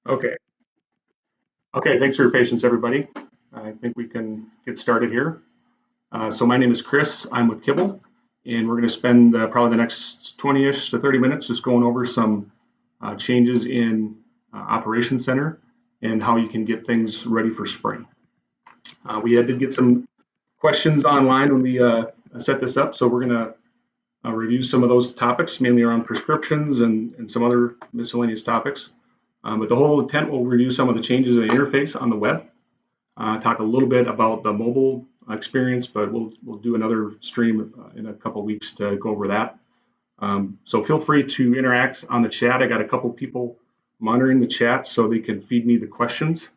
Okay. Okay, thanks for your patience, everybody. I think we can get started here. So my name is Chris. I'm with Kibble, and we're going to spend probably the next 20-ish to 30 minutes just going over some changes in Operations Center and how you can get things ready for spring. We had to get some questions online when we set this up, so we're going to review some of those topics, mainly around prescriptions and some other miscellaneous topics. But the whole intent will review some of the changes in the interface on the web, talk a little bit about the mobile experience, but we'll do another stream in a couple of weeks to go over that. So feel free to interact on the chat. I got a couple people monitoring the chat so they can feed me the questions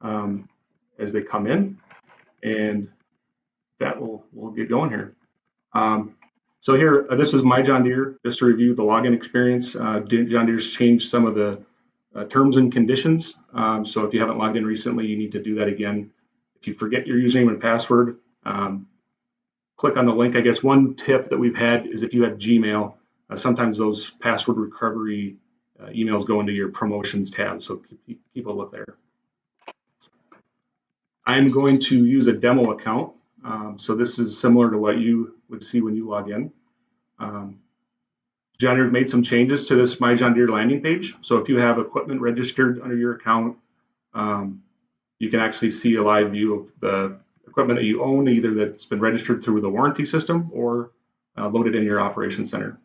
as they come in, and that we'll get going here. So here, this is my John Deere, just to review the login experience. John Deere's changed some of the terms and conditions. So if you haven't logged in recently, you need to do that again. If you forget your username and password, click on the link. I guess one tip that we've had is if you have Gmail, sometimes those password recovery emails go into your promotions tab. So keep a look there. I'm going to use a demo account. So this is similar to what you would see when you log in. John Deere's made some changes to this My John Deere landing page. So if you have equipment registered under your account, you can actually see a live view of the equipment that you own, either that's been registered through the warranty system or loaded in your operations center.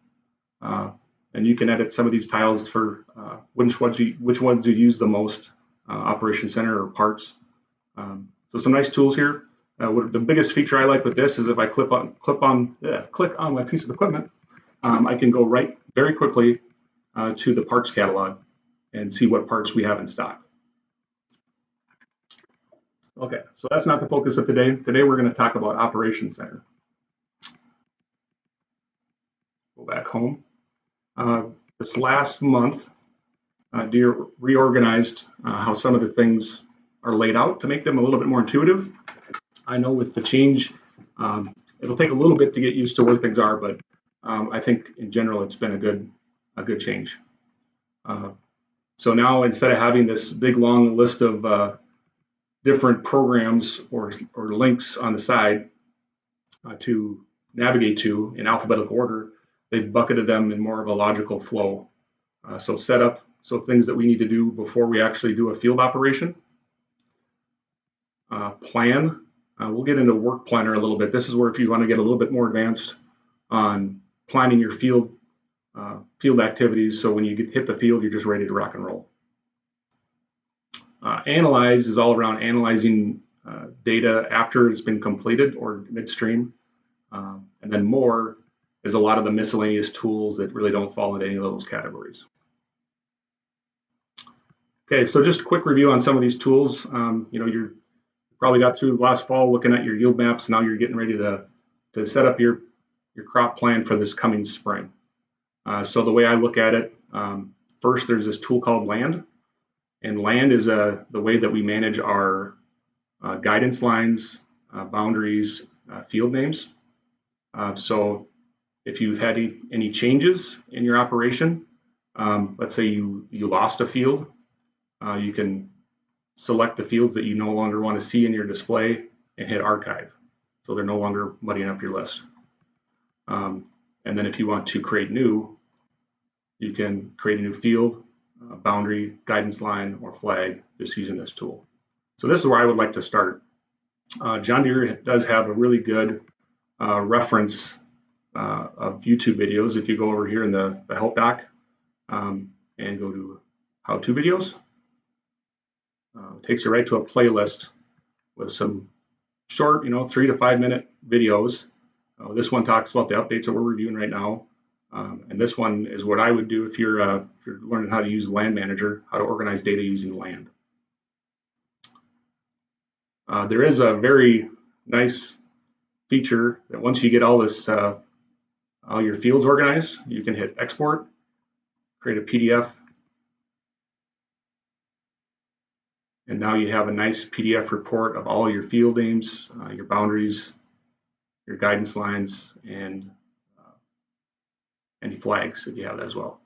And you can edit some of these tiles for which ones you use the most, operations center or parts. So some nice tools here. The biggest feature I like with this is if I click on my piece of equipment, I can go right very quickly to the parts catalog and see what parts we have in stock. Okay, so that's not the focus of today. Today we're going to talk about Operations Center. Go back home. This last month, Deere reorganized how some of the things are laid out to make them a little bit more intuitive. I know with the change, it'll take a little bit to get used to where things are, but I think in general it's been a good change. So now instead of having this big long list of different programs or links on the side to navigate to in alphabetical order, they've bucketed them in more of a logical flow. So setup, so things that we need to do before we actually do a field operation. Plan. We'll get into work planner a little bit. This is where if you want to get a little bit more advanced on planning your field activities, so when you hit the field, you're just ready to rock and roll. Analyze is all around analyzing data after it's been completed or midstream. And then more is a lot of the miscellaneous tools that really don't fall into any of those categories. Okay, so just a quick review on some of these tools. You're probably got through last fall looking at your yield maps. Now you're getting ready to set up your crop plan for this coming spring. So the way I look at it, first there's this tool called Land. And Land is the way that we manage our guidance lines, boundaries, field names. So if you've had any changes in your operation, let's say you lost a field, you can select the fields that you no longer want to see in your display and hit archive. So they're no longer muddying up your list. And then if you want to create new, you can create a new field, boundary, guidance line, or flag just using this tool. So this is where I would like to start. John Deere does have a really good reference of YouTube videos. If you go over here in the help doc and go to how-to videos, it takes you right to a playlist with some short, 3 to 5 minute videos. This one talks about the updates that we're reviewing right now. And this one is what I would do if you're learning how to use Land Manager, how to organize data using Land. There is a very nice feature that once you get all your fields organized, you can hit export, create a PDF, and now you have a nice PDF report of all your field names, your boundaries, your guidance lines, and any flags if you have that as well.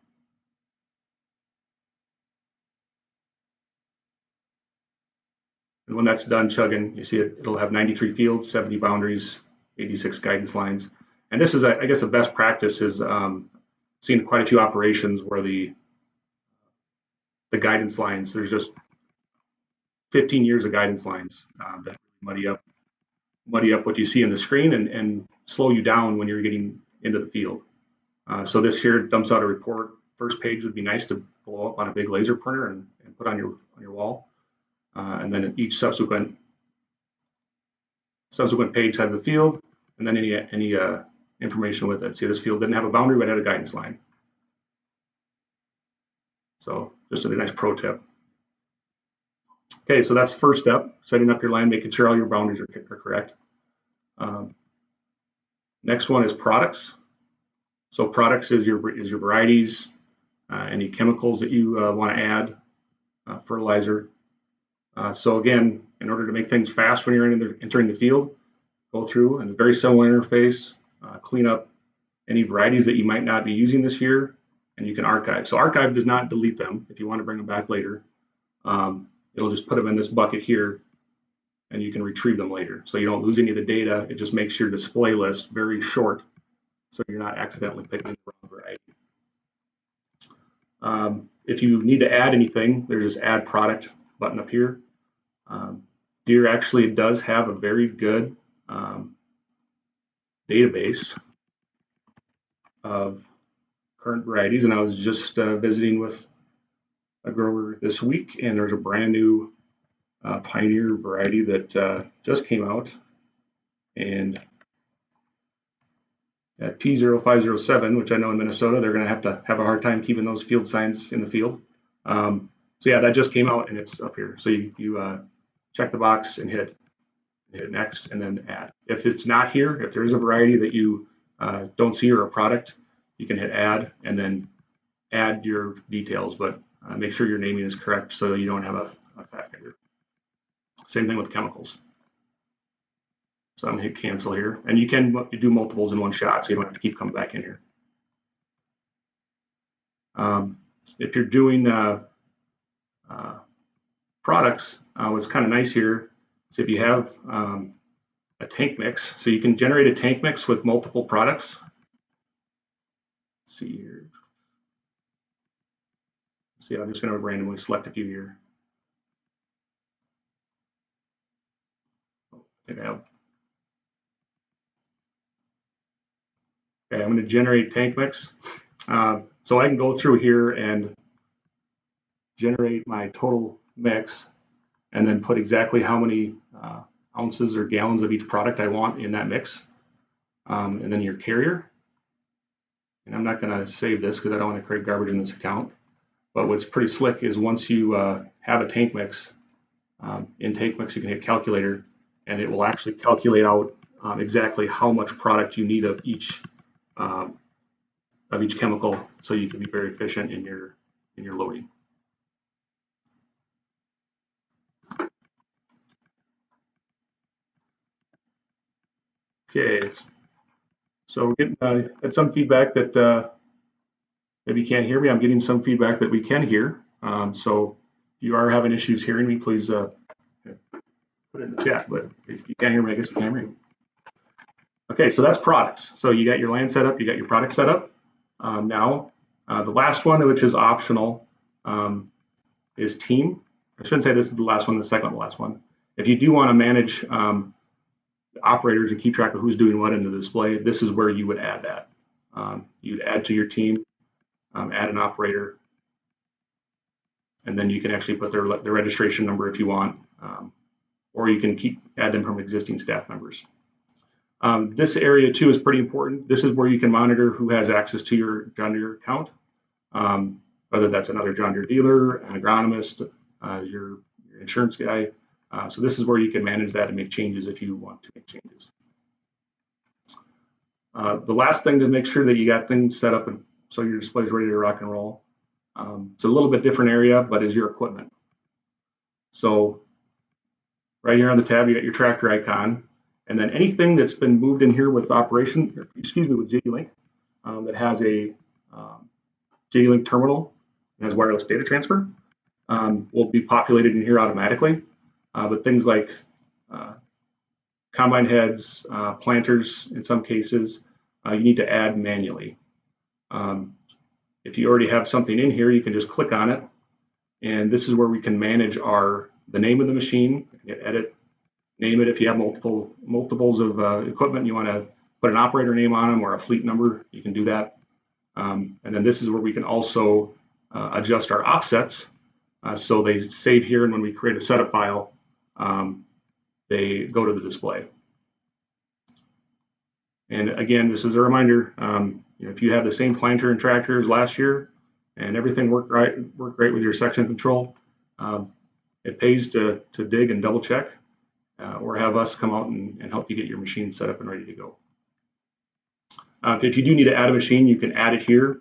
And when that's done chugging, you see it'll have 93 fields, 70 boundaries, 86 guidance lines. And this is, I guess, the best practice is seen quite a few operations where the guidance lines, there's just 15 years of guidance lines that muddy up what you see in the screen and slow you down when you're getting into the field. So this here dumps out a report. First page would be nice to blow up on a big laser printer and put on your wall. And then each subsequent page has the field and then any information with it. See, this field didn't have a boundary, but it had a guidance line. So just a nice pro tip. Okay, so that's the first step, setting up your line, making sure all your boundaries are correct. Next one is products. So products is your varieties, any chemicals that you want to add, fertilizer. So again, in order to make things fast when you're entering the field, go through and a very similar interface, clean up any varieties that you might not be using this year, and you can archive. So archive does not delete them if you want to bring them back later. It'll just put them in this bucket here, and you can retrieve them later. So you don't lose any of the data. It just makes your display list very short, so you're not accidentally picking the wrong variety. If you need to add anything, there's this Add Product button up here. Deere actually does have a very good database of current varieties, and I was just visiting with a grower this week, and there's a brand new Pioneer variety that just came out, and at P0507, which I know in Minnesota they're going to have a hard time keeping those field signs in the field. So yeah, that just came out and it's up here. So you check the box and hit next and then add. If it's not here, if there is a variety that you don't see or a product, you can hit add and then add your details, but make sure your naming is correct so you don't have a fat finger. Same thing with chemicals. So I'm going to hit cancel here, and you can do multiples in one shot, so you don't have to keep coming back in here. If you're doing products, what's kind of nice here is if you have a tank mix, so you can generate a tank mix with multiple products. Let's see here. See, I'm just going to randomly select a few here. I think I have. Okay, I'm going to generate tank mix. So I can go through here and generate my total mix and then put exactly how many ounces or gallons of each product I want in that mix. And then your carrier. And I'm not going to save this because I don't want to create garbage in this account. But what's pretty slick is once you have a tank mix, in tank mix you can hit calculator and it will actually calculate out exactly how much product you need of each chemical, so you can be very efficient in your loading. Okay, so we're getting some feedback that maybe you can't hear me. I'm getting some feedback that we can hear. So if you are having issues hearing me, please put it in the chat. But if you can't hear me, I guess you can't hear me. Okay, so that's products. So you got your land set up, you got your product set up. Now, the last one, which is optional, is team. I shouldn't say this is the last one, the second to last one. If you do want to manage operators and keep track of who's doing what in the display, this is where you would add that. You'd add to your team, add an operator, and then you can actually put their registration number if you want, or you can add them from existing staff members. This area too is pretty important. This is where you can monitor who has access to your John Deere account, whether that's another John Deere dealer, an agronomist, your insurance guy. So this is where you can manage that and make changes if you want to make changes. The last thing to make sure that you got things set up and so your display is ready to rock and roll. It's a little bit different area, but is your equipment. So right here on the tab, you got your tractor icon. And then anything that's been moved in here with with JD-Link, that has a JD-Link terminal and has wireless data transfer, will be populated in here automatically. but things like combine heads, planters in some cases, you need to add manually. If you already have something in here, you can just click on it, and this is where we can manage the name of the machine, edit, name it. If you have multiples of equipment, you want to put an operator name on them or a fleet number, you can do that. And then this is where we can also adjust our offsets, so they save here, and when we create a setup file, they go to the display. And again, this is a reminder, if you have the same planter and tractor as last year and everything worked great with your section control, it pays to dig and double check, or have us come out and help you get your machine set up and ready to go. If you do need to add a machine, you can add it here.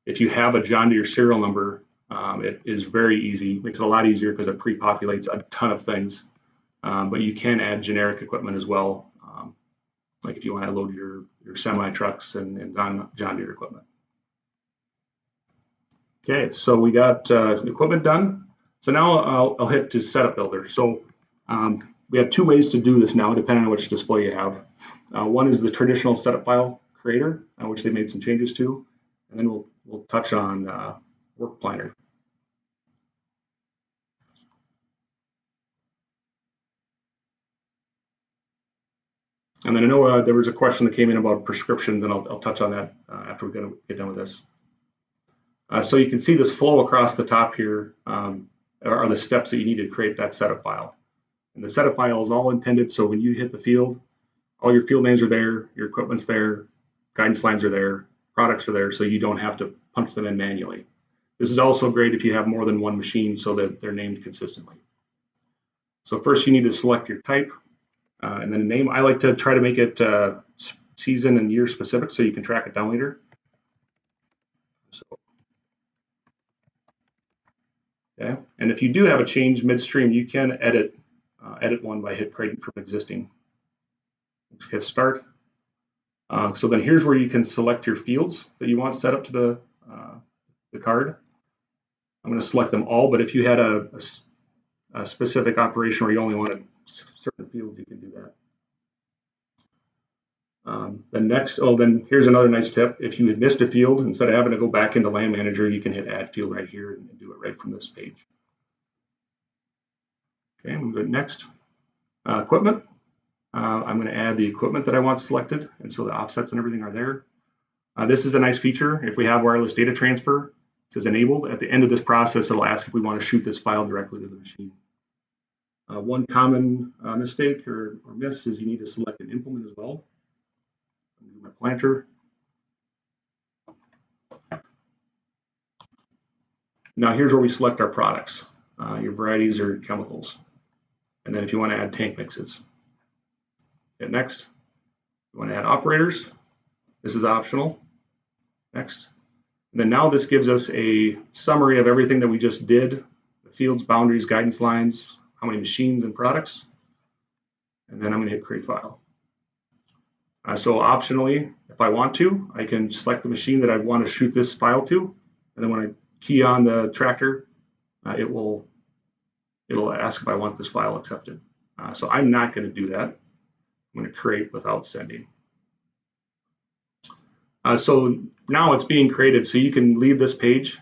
If you have a John Deere serial number, it is very easy. It makes it a lot easier because it pre-populates a ton of things. But you can add generic equipment as well, like if you want to load your semi trucks and John Deere equipment. Okay, so we got equipment done. So now I'll hit to setup builder. So we have two ways to do this now, depending on which display you have. One is the traditional setup file creator, which they made some changes to, and then we'll touch on work planner. And then I know there was a question that came in about prescriptions, and I'll touch on that after we get done with this. So you can see this flow across the top here are the steps that you need to create that setup file. And the setup file is all intended so when you hit the field, all your field names are there, your equipment's there, guidance lines are there, products are there, so you don't have to punch them in manually. This is also great if you have more than one machine so that they're named consistently. So first you need to select your type, and then a name. I like to try to make it season and year specific so you can track it down later. So, okay. And if you do have a change midstream, you can edit one by creating from existing. Hit start. So then here's where you can select your fields that you want set up to the card. I'm going to select them all, but if you had a specific operation where you only wanted certain fields, you can do that. Then here's another nice tip. If you had missed a field, instead of having to go back into Land Manager, you can hit Add Field right here and do it right from this page. Okay, I'm going to go next. Equipment. I'm going to add the equipment that I want selected, and so the offsets and everything are there. This is a nice feature. If we have wireless data transfer, it says enabled. At the end of this process, it'll ask if we want to shoot this file directly to the machine. One common mistake or miss is you need to select an implement as well. I'm going to do my planter. Now here's where we select our products, your varieties or chemicals. And then if you want to add tank mixes. Hit next. You want to add operators. This is optional. Next. And then now this gives us a summary of everything that we just did, the fields, boundaries, guidance lines, how many machines and products. And then I'm going to hit create file. So optionally, if I want to, I can select the machine that I want to shoot this file to. And then when I key on the tractor, it'll ask if I want this file accepted. So I'm not going to do that. I'm going to create without sending. So now it's being created, so you can leave this page.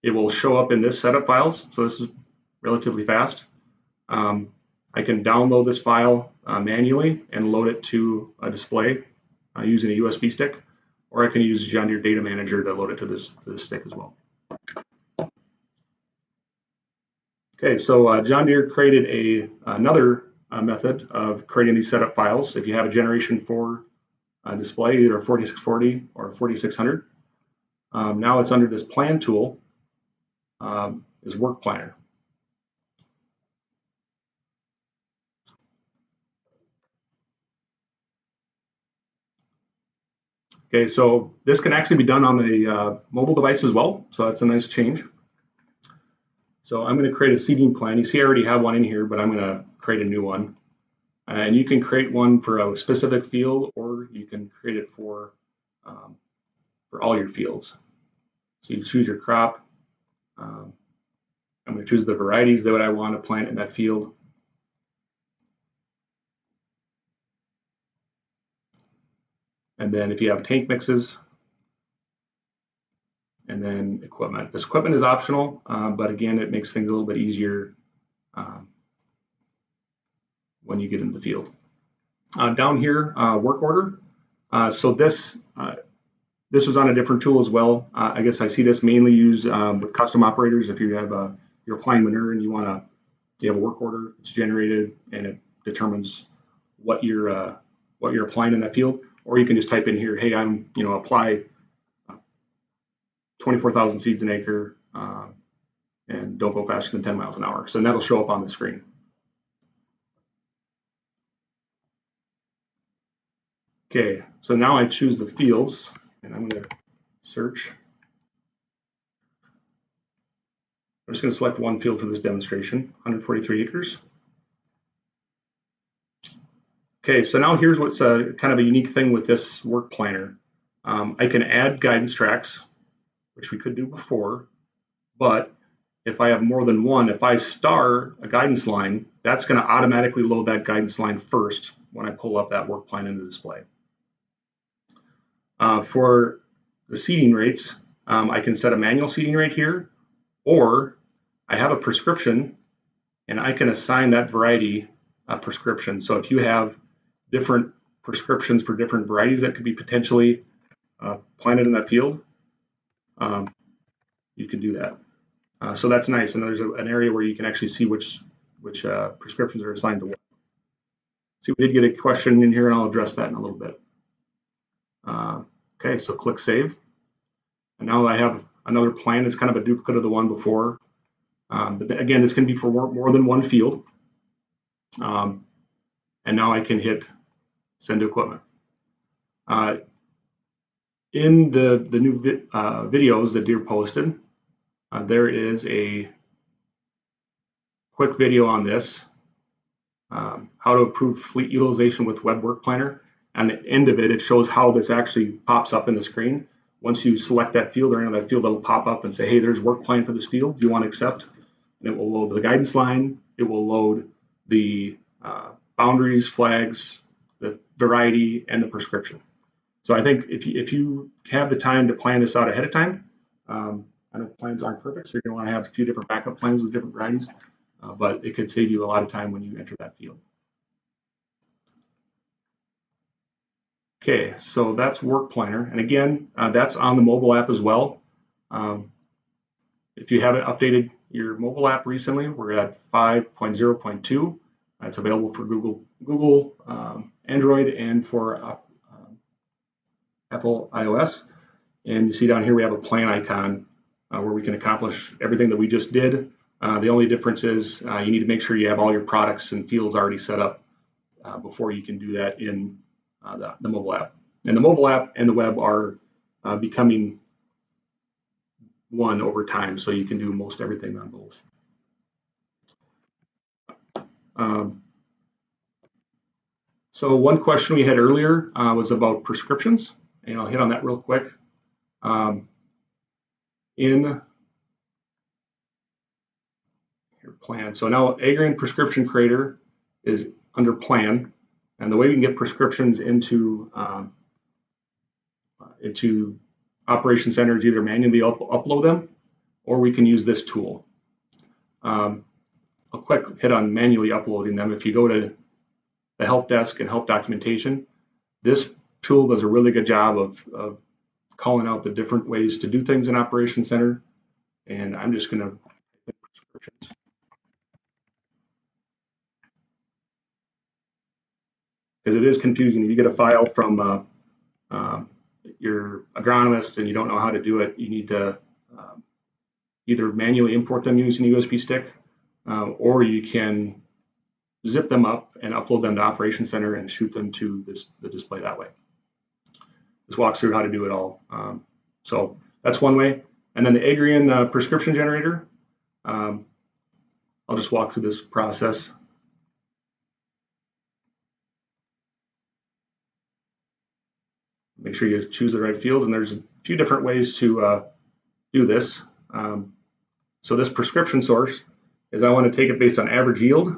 It will show up in this setup files, so this is relatively fast. I can download this file manually and load it to a display using a USB stick, or I can use John Deere Data Manager to load it to this stick as well. Okay, so John Deere created another method of creating these setup files. If you have a Generation 4 display, either a 4640 or a 4600, now it's under this plan tool, is Work Planner. Okay, so this can actually be done on the mobile device as well, so that's a nice change. So I'm going to create a seeding plan. You see I already have one in here, but I'm going to create a new one. And you can create one for a specific field, or you can create it for all your fields. So you choose your crop. I'm going to choose the varieties that I want to plant in that field. And then if you have tank mixes, and then equipment. This equipment is optional, but again, it makes things a little bit easier when you get into the field. Down here, work order. So this was on a different tool as well. I guess I see this mainly used with custom operators. If you have you're applying manure and you have a work order, it's generated and it determines what you're applying in that field. Or you can just type in here, hey, I'm apply 24,000 seeds an acre and don't go faster than 10 miles an hour. So that'll show up on the screen. Okay, so now I choose the fields and I'm going to search. I'm just going to select one field for this demonstration, 143 acres. Okay, so now here's what's kind of a unique thing with this work planner. I can add guidance tracks, which we could do before, but if I have more than one, if I star a guidance line, that's going to automatically load that guidance line first when I pull up that work plan into display. For the seeding rates, I can set a manual seeding rate here, or I have a prescription and I can assign that variety a prescription. So if you have different prescriptions for different varieties that could be potentially planted in that field, you can do that. So that's nice. And there's an area where you can actually see which prescriptions are assigned to what. So we did get a question in here, and I'll address that in a little bit. Okay, so click Save. And now I have another plan. It's kind of a duplicate of the one before. But again, this can be for more than one field. And now I can hit Send to Equipment. In the new videos that Deere posted, there is a quick video on this, how to improve fleet utilization with Web Work Planner. And at the end of it, it shows how this actually pops up in the screen. Once you select that field or enter that field, it'll pop up and say, hey, there's work plan for this field. Do you want to accept? And it will load the guidance line. It will load the boundaries, flags, the variety, and the prescription. So I think if you have the time to plan this out ahead of time, I know plans aren't perfect, so you're going to want to have a few different backup plans with different varieties, but it could save you a lot of time when you enter that field. Okay, so that's Work Planner, and again, that's on the mobile app as well. If you haven't updated your mobile app recently, we're at 5.0.2. It's available for Google Android and for Apple iOS. And you see down here we have a plan icon where we can accomplish everything that we just did. The only difference is you need to make sure you have all your products and fields already set up before you can do that in the mobile app. And the mobile app and the web are becoming one over time, so you can do most everything on both. So one question we had earlier was about prescriptions, and I'll hit on that real quick. In your plan, so now Agrian Prescription Creator is under Plan, and the way we can get prescriptions into Operations Center is either manually upload them, or we can use this tool. A quick hit on manually uploading them. If you go to the help desk and help documentation, this tool does a really good job of calling out the different ways to do things in Operations Center. And I'm just going to hit prescriptions. Because it is confusing. If you get a file from your agronomist and you don't know how to do it, you need to either manually import them using a USB stick, or you can zip them up and upload them to Operations Center and shoot them to the display that way. This walks through how to do it all. So that's one way. And then the Agrian prescription generator, I'll just walk through this process. Make sure you choose the right fields, and there's a few different ways to do this. So this prescription source is I want to take it based on average yield.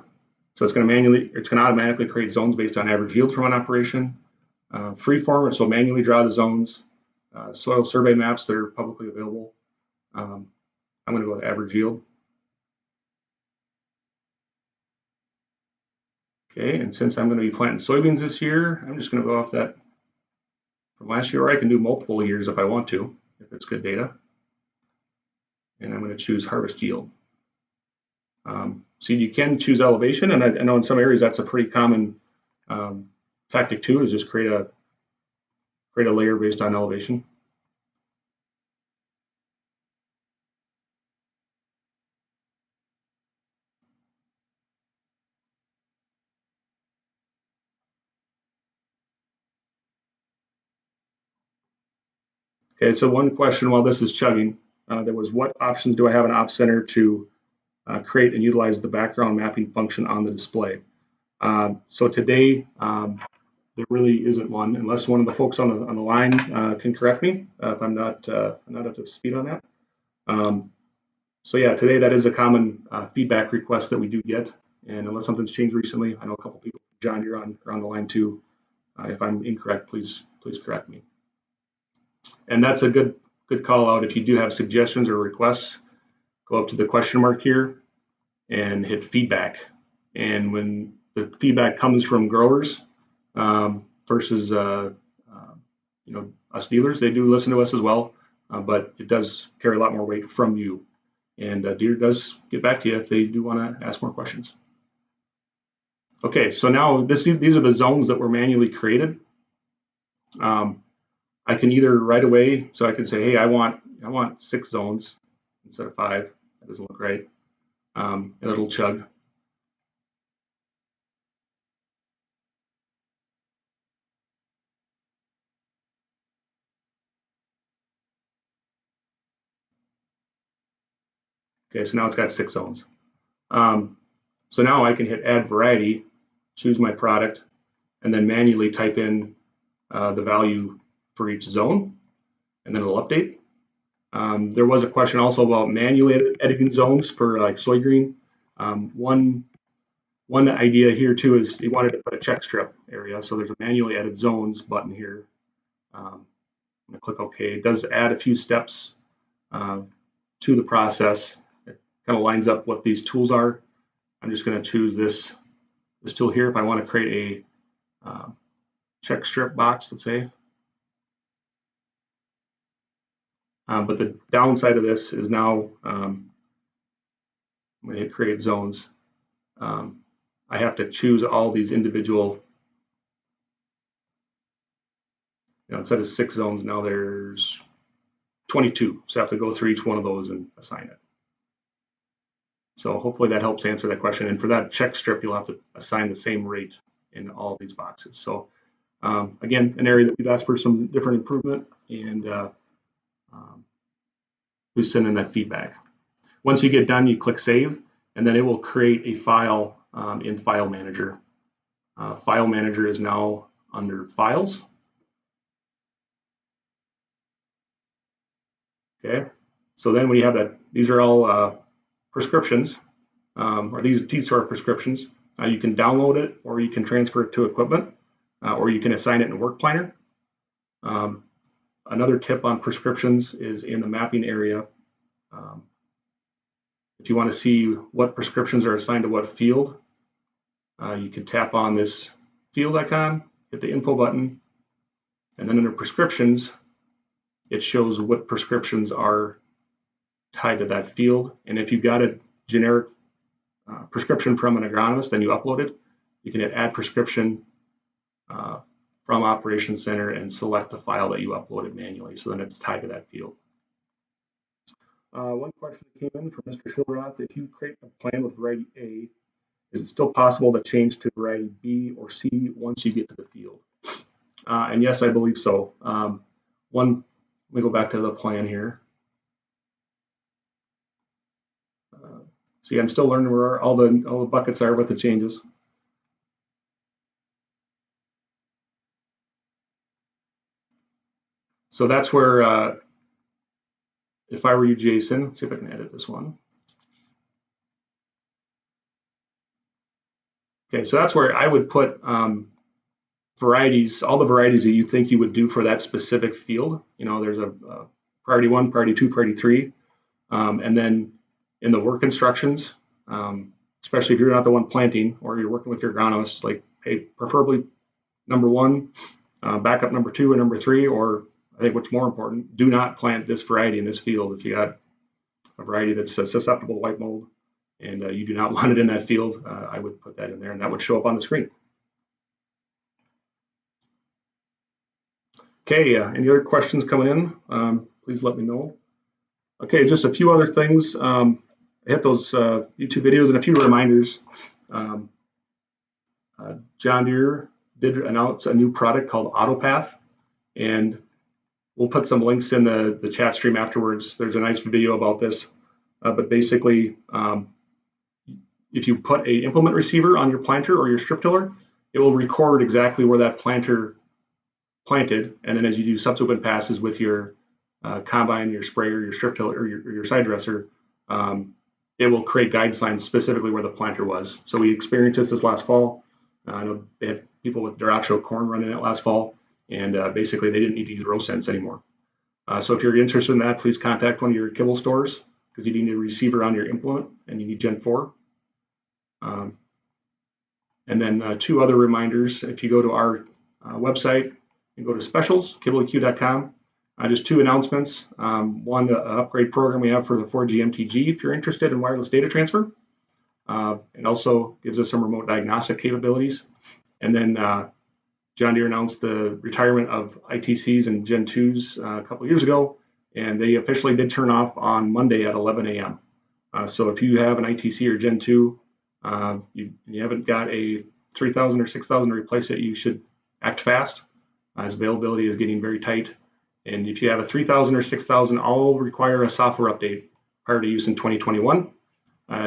So it's going to automatically create zones based on average yield from an operation. Freeform, so manually draw the zones. Soil survey maps that are publicly available. I'm going to go with average yield. Okay, and since I'm going to be planting soybeans this year, I'm just going to go off that from last year, or I can do multiple years if I want to, if it's good data. And I'm going to choose harvest yield. So you can choose elevation, and I know in some areas that's a pretty common tactic too, is just create a layer based on elevation. Okay, so one question while this is chugging, there was what options do I have in Op Center to create and utilize the background mapping function on the display? So today, there really isn't one, unless one of the folks on the line can correct me if I'm not up to speed on that. So yeah, today that is a common feedback request that we do get, and unless something's changed recently, I know a couple people, John Deere are on the line too. If I'm incorrect, please correct me. And that's a good call out. If you do have suggestions or requests, go up to the question mark here and hit feedback. And when the feedback comes from growers versus us dealers, they do listen to us as well, but it does carry a lot more weight from you. And Deere does get back to you if they do want to ask more questions. Okay, so now these are the zones that were manually created. I can either right away, so I can say, hey, I want 6 zones instead of 5. That doesn't look right. And it'll chug. Okay, so now it's got 6 zones. So now I can hit add variety, choose my product, and then manually type in the value for each zone, and then it'll update. There was a question also about manually editing zones for like soy green. One idea here too is you wanted to put a check strip area, so there's a manually edit zones button here. I'm going to click OK. It does add a few steps to the process. It kind of lines up what these tools are. I'm just going to choose this tool here if I want to create a check strip box, let's say. But the downside of this is now I'm going to hit create zones. I have to choose all these individual, instead of 6 zones, now there's 22. So I have to go through each one of those and assign it. So hopefully that helps answer that question. And for that check strip, you'll have to assign the same rate in all these boxes. So again, an area that we've asked for some different improvement, and we send in that feedback. Once you get done, you click save, and then it will create a file in File Manager. File Manager is now under Files. Okay, so then we have that. These are all prescriptions, or these are prescriptions. You can download it, or you can transfer it to equipment, or you can assign it in Work Planner. Another tip on prescriptions is in the mapping area. If you want to see what prescriptions are assigned to what field, you can tap on this field icon, hit the info button, and then under prescriptions, it shows what prescriptions are tied to that field. And if you've got a generic prescription from an agronomist, then you upload it. You can hit add prescription from Operations Center and select the file that you uploaded manually. So then it's tied to that field. One question that came in from Mr. Schilroth: if you create a plan with variety A, is it still possible to change to variety B or C once you get to the field? And yes, I believe so. Let me go back to the plan here. So yeah, I'm still learning where all the buckets are with the changes. So that's where, if I were you, Jason, see if I can edit this one. Okay, so that's where I would put varieties, all the varieties that you think you would do for that specific field. You know, there's a priority 1, priority 2, priority 3, and then in the work instructions, especially if you're not the one planting or you're working with your agronomist, like, hey, preferably number 1, backup number 2 and number 3, or I think what's more important, do not plant this variety in this field. If you got a variety that's susceptible to white mold and you do not want it in that field, I would put that in there and that would show up on the screen. Okay, any other questions coming in? Please let me know. Okay, just a few other things. I hit those YouTube videos and a few reminders. John Deere did announce a new product called AutoPath, and we'll put some links in the chat stream afterwards. There's a nice video about this, but basically, if you put a implement receiver on your planter or your strip tiller, it will record exactly where that planter planted, and then as you do subsequent passes with your combine, your sprayer, your strip tiller, or your side dresser, it will create guidance lines specifically where the planter was. So we experienced this last fall. I know they had people with derecho corn running it last fall, and basically they didn't need to use row sense anymore. So if you're interested in that, please contact one of your kibble stores because you need a receiver on your implement and you need Gen 4. And then 2 other reminders. If you go to our website and go to specials, kibbleq.com, just 2 announcements. One, the upgrade program we have for the 4G MTG if you're interested in wireless data transfer. It also gives us some remote diagnostic capabilities. And then John Deere announced the retirement of ITCs and Gen 2s a couple of years ago, and they officially did turn off on Monday at 11 a.m. So if you have an ITC or Gen 2, you haven't got a 3,000 or 6,000 to replace it, you should act fast, as availability is getting very tight. And if you have a 3,000 or 6,000, all require a software update prior to use in 2021.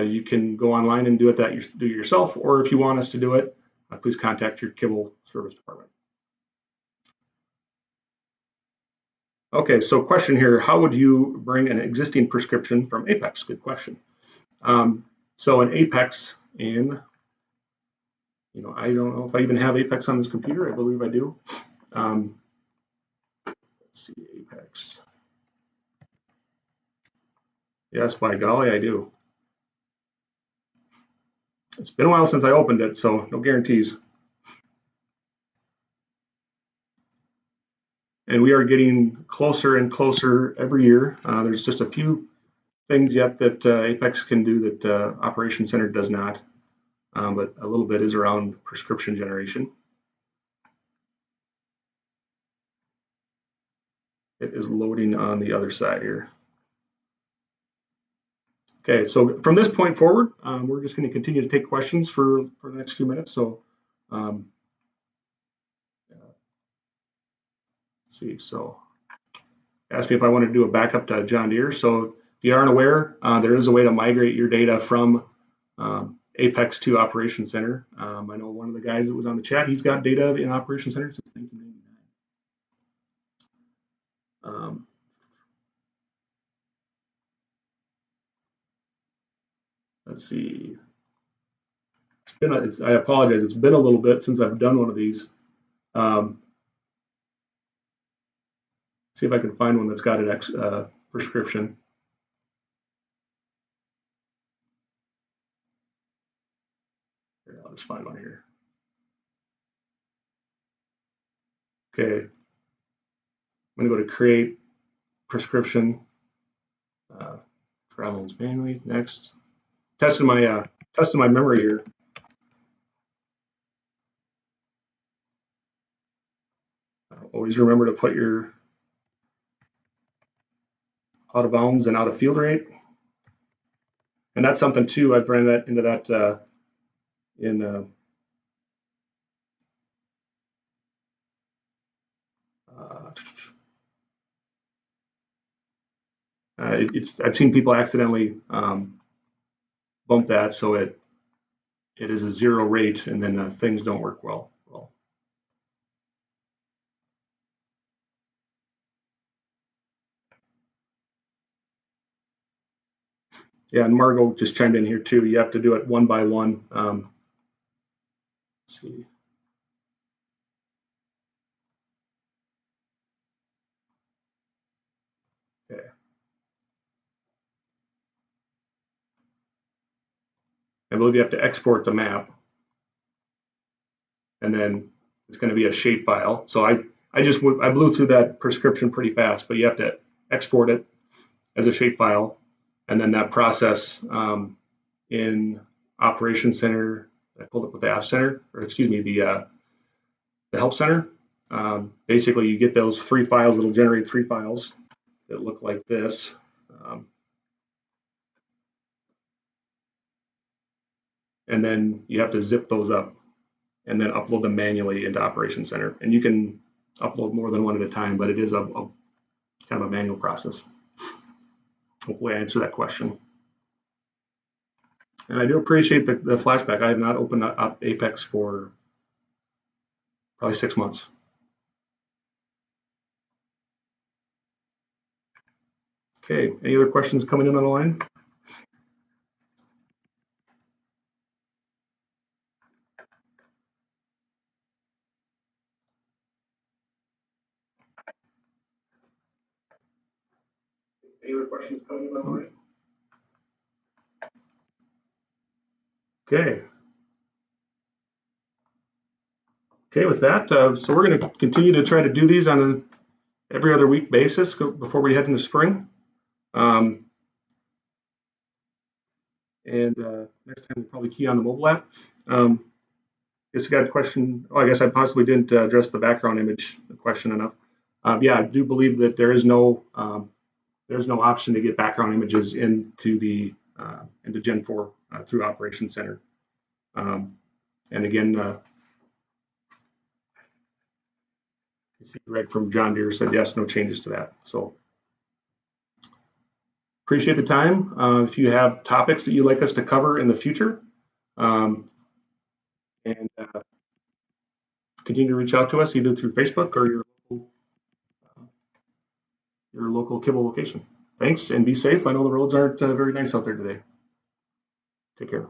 You can go online and do it yourself, or if you want us to do it, please contact your kibble service department. Okay, so question here, how would you bring an existing prescription from Apex? Good question. So in Apex, I don't know if I even have Apex on this computer. I believe I do. Let's see, Apex. Yes, by golly, I do. It's been a while since I opened it, so no guarantees. And we are getting closer and closer every year. There's just a few things yet that Apex can do that Operations Center does not, but a little bit is around prescription generation. It is loading on the other side here. Okay, so from this point forward, we're just going to continue to take questions for the next few minutes. So, let's see. So, asked me if I want to do a backup to John Deere. So, if you aren't aware, there is a way to migrate your data from Apex to Operations Center. I know one of the guys that was on the chat, he's got data in Operations Center since 1999. Let's see. I apologize. It's been a little bit since I've done one of these. See if I can find one that's got a prescription. Here, I'll just find one here. Okay. I'm going to go to create prescription. Problems manually. Next. Testing my memory here. Always remember to put your out of bounds and out of field rate. And that's something too, I've ran that into that I've seen people accidentally bump that so it is a 0 rate and then things don't work well. Yeah, and Margot just chimed in here too. You have to do it one by one. Let's see. Okay. I believe you have to export the map, and then it's going to be a shapefile. So I blew through that prescription pretty fast, but you have to export it as a shapefile, and then that process in Operations Center. I pulled up with the App Center, or excuse me, the Help Center. Basically, you get those 3 files. It'll generate 3 files that look like this. And then you have to zip those up and then upload them manually into Operations Center. And you can upload more than one at a time, but it is a kind of a manual process. Hopefully I answered that question. And I do appreciate the flashback. I have not opened up Apex for probably 6 months. Okay, any other questions coming in on the line? Any other questions coming in on the line? Okay. Okay, with that, so we're going to continue to try to do these on an every other week basis before we head into spring. And next time we'll probably key on the mobile app. Guess you got a question. Oh, I guess I possibly didn't address the background image question enough. Yeah, I do believe that there's no option to get background images into Gen 4 through Operations Center. And again, Greg from John Deere said yes, no changes to that. So appreciate the time. If you have topics that you'd like us to cover in the future, and continue to reach out to us either through Facebook or your local kibble location. Thanks and be safe. I know the roads aren't very nice out there today. Take care.